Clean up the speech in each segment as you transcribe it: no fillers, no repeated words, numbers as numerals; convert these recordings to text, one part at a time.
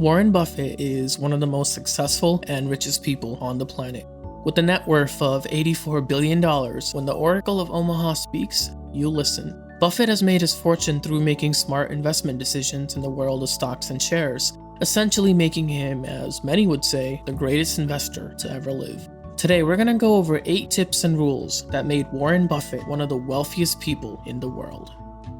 Warren Buffett is one of the most successful and richest people on the planet. With a net worth of $84 billion, when the Oracle of Omaha speaks, you listen. Buffett has made his fortune through making smart investment decisions in the world of stocks and shares, essentially making him, as many would say, the greatest investor to ever live. Today, we're going to go over 8 tips and rules that made Warren Buffett one of the wealthiest people in the world.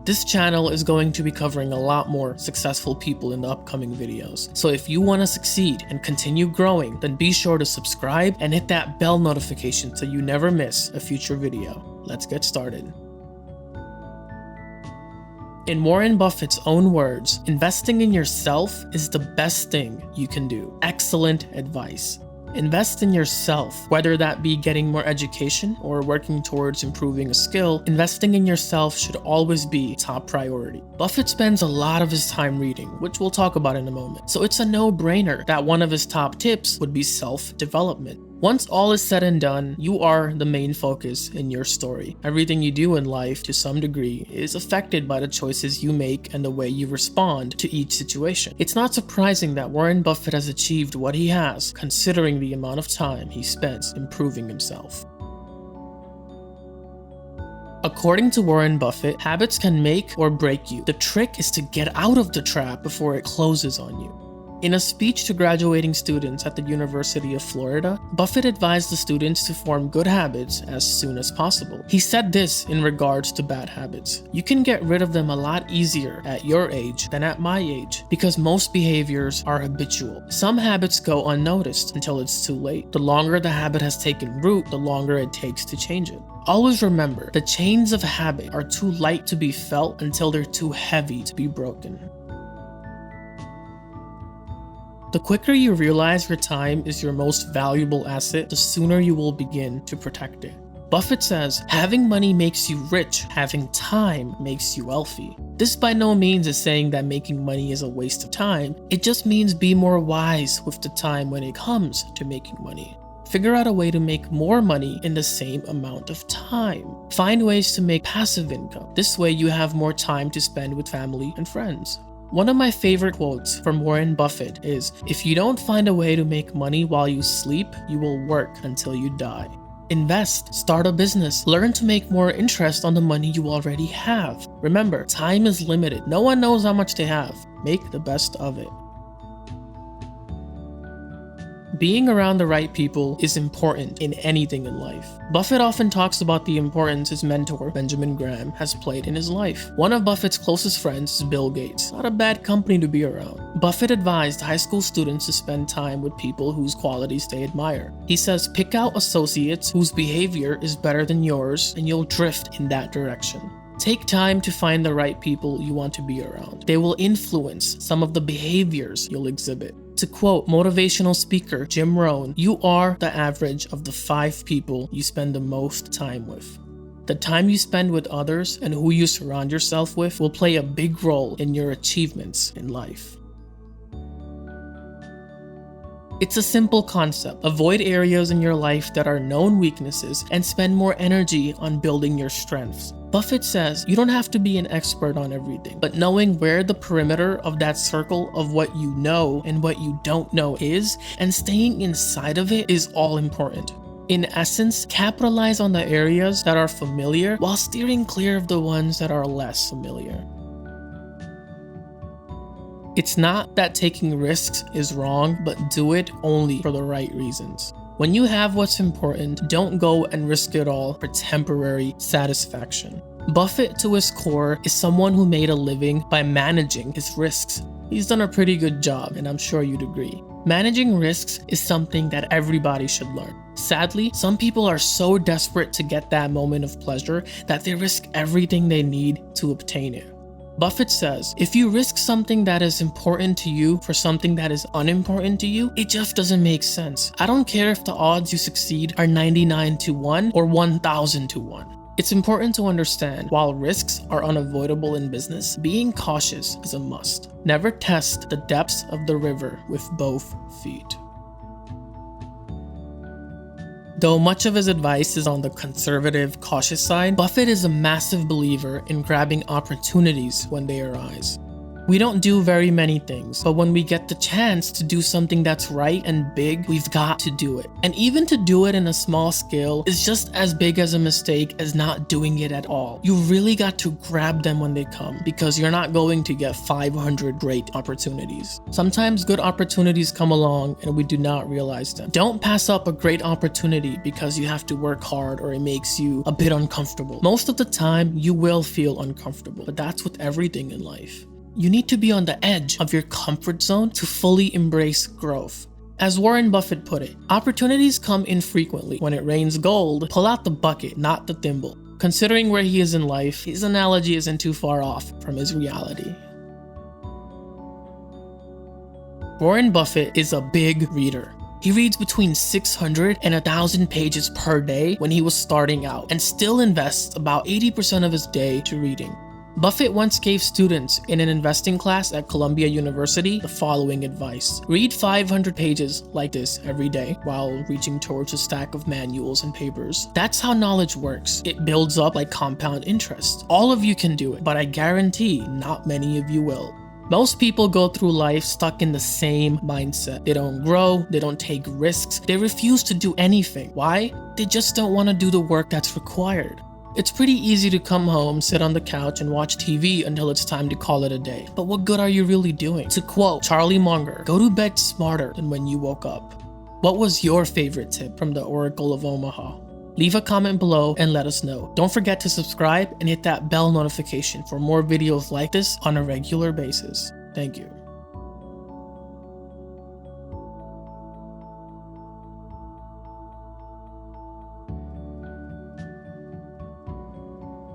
This channel is going to be covering a lot more successful people in the upcoming videos. So if you want to succeed and continue growing, then be sure to subscribe and hit that bell notification so you never miss a future video. Let's get started. In Warren Buffett's own words, investing in yourself is the best thing you can do. Excellent advice. Invest in yourself, whether that be getting more education or working towards improving a skill. Investing in yourself should always be top priority. Buffett spends a lot of his time reading, which we'll talk about in a moment. So it's a no-brainer that one of his top tips would be self-development. Once all is said and done, you are the main focus in your story. Everything you do in life, to some degree, is affected by the choices you make and the way you respond to each situation. It's not surprising that Warren Buffett has achieved what he has, considering the amount of time he spends improving himself. According to Warren Buffett, habits can make or break you. The trick is to get out of the trap before it closes on you. In a speech to graduating students at the University of Florida, Buffett advised the students to form good habits as soon as possible. He said this in regards to bad habits: "You can get rid of them a lot easier at your age than at my age, because most behaviors are habitual. Some habits go unnoticed until it's too late. The longer the habit has taken root, the longer it takes to change it." Always remember, the chains of habit are too light to be felt until they're too heavy to be broken. The quicker you realize your time is your most valuable asset, the sooner you will begin to protect it. Buffett says, having money makes you rich, having time makes you wealthy. This by no means is saying that making money is a waste of time. It just means be more wise with the time when it comes to making money. Figure out a way to make more money in the same amount of time. Find ways to make passive income. This way you have more time to spend with family and friends. One of my favorite quotes from Warren Buffett is, "If you don't find a way to make money while you sleep, you will work until you die." Invest, start a business, learn to make more interest on the money you already have. Remember, time is limited. No one knows how much they have. Make the best of it. Being around the right people is important in anything in life. Buffett often talks about the importance his mentor, Benjamin Graham, has played in his life. One of Buffett's closest friends is Bill Gates. Not a bad company to be around. Buffett advised high school students to spend time with people whose qualities they admire. He says, pick out associates whose behavior is better than yours, and you'll drift in that direction. Take time to find the right people you want to be around. They will influence some of the behaviors you'll exhibit. To quote motivational speaker Jim Rohn, "You are the average of the 5 people you spend the most time with." The time you spend with others and who you surround yourself with will play a big role in your achievements in life. It's a simple concept. Avoid areas in your life that are known weaknesses and spend more energy on building your strengths. Buffett says you don't have to be an expert on everything, but knowing where the perimeter of that circle of what you know and what you don't know is, and staying inside of it, is all important. In essence, capitalize on the areas that are familiar while steering clear of the ones that are less familiar. It's not that taking risks is wrong, but do it only for the right reasons. When you have what's important, don't go and risk it all for temporary satisfaction. Buffett, to his core, is someone who made a living by managing his risks. He's done a pretty good job, and I'm sure you'd agree. Managing risks is something that everybody should learn. Sadly, some people are so desperate to get that moment of pleasure that they risk everything they need to obtain it. Buffett says, if you risk something that is important to you for something that is unimportant to you, it just doesn't make sense. I don't care if the odds you succeed are 99 to 1 or 1,000 to 1. It's important to understand, while risks are unavoidable in business, being cautious is a must. Never test the depths of the river with both feet. Though much of his advice is on the conservative, cautious side, Buffett is a massive believer in grabbing opportunities when they arise. We don't do very many things, but when we get the chance to do something that's right and big, we've got to do it. And even to do it in a small scale is just as big as a mistake as not doing it at all. You really got to grab them when they come, because you're not going to get 500 great opportunities. Sometimes good opportunities come along and we do not realize them. Don't pass up a great opportunity because you have to work hard or it makes you a bit uncomfortable. Most of the time, you will feel uncomfortable, but that's with everything in life. You need to be on the edge of your comfort zone to fully embrace growth. As Warren Buffett put it, opportunities come infrequently. When it rains gold, pull out the bucket, not the thimble. Considering where he is in life, his analogy isn't too far off from his reality. Warren Buffett is a big reader. He reads between 600 and 1,000 pages per day when he was starting out, and still invests about 80% of his day to reading. Buffett once gave students in an investing class at Columbia University the following advice: read 500 pages like this every day while reaching towards a stack of manuals and papers. That's how knowledge works. It builds up like compound interest. All of you can do it, but I guarantee not many of you will. Most people go through life stuck in the same mindset. They don't grow, they don't take risks, they refuse to do anything. Why? They just don't want to do the work that's required. It's pretty easy to come home, sit on the couch, and watch TV until it's time to call it a day. But what good are you really doing? To quote Charlie Munger, go to bed smarter than when you woke up. What was your favorite tip from the Oracle of Omaha? Leave a comment below and let us know. Don't forget to subscribe and hit that bell notification for more videos like this on a regular basis. Thank you.